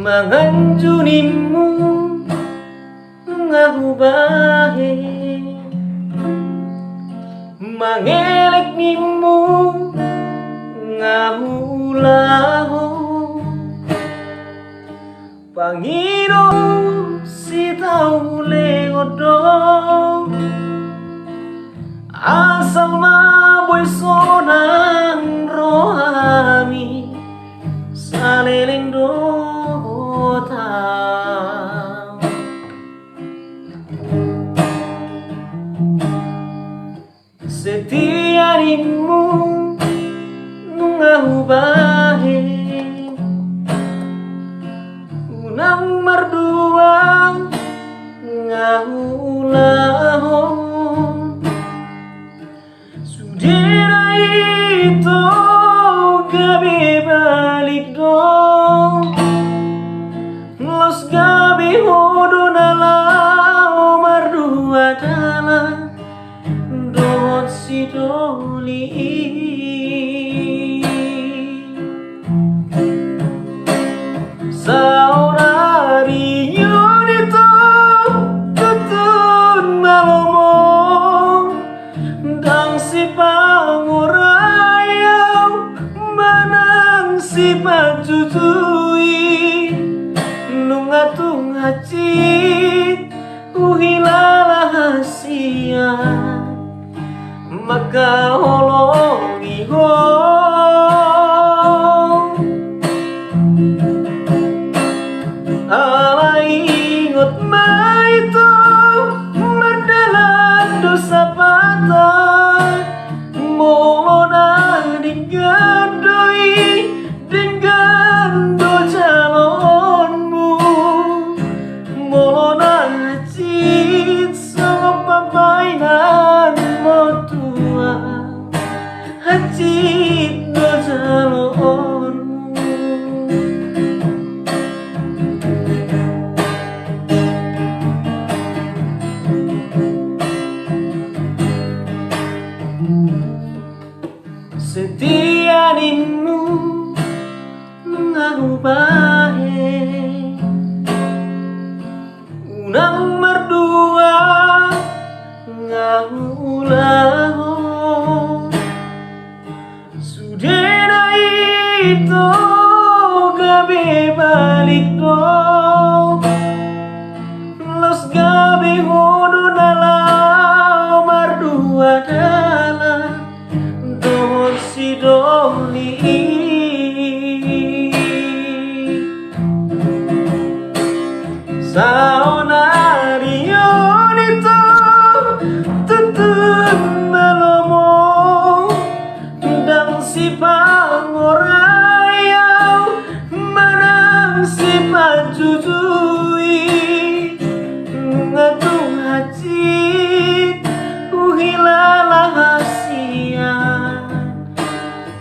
Manganju nimmu hubahen, Mangelek nimmu ulahon, Pangidoanmu Sitau legodong, Asal boy sonang rohami, Saleleng Dohot. Setia nimmu Nungnga hubahen, Unang MARDUA ulahon, Sude itu gabe balik dong, Laos gabe hodon alau MARDUA dalan, Dohot sidoli Saonari yunito tuntun lomom, dang si pangorai manang si panjujui, Nungnga tung Cipt hasia, maka holongi alai ingot maito merdalan dosa patah, molona digandoi dengan do calonmu, molona Cipt sama pabainan motua, Cipt do calonmu. Setia nimmu hubahen, Unang MARDUA ulahon, Sude itu gabe balik dong, Laos gabe hodon alau MARDUA dalan, Dohot sidoli Saonari yunito tuntun lomom, dang si pangorai manang si panjujui, ngatung Cipt hasia,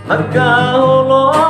maka holong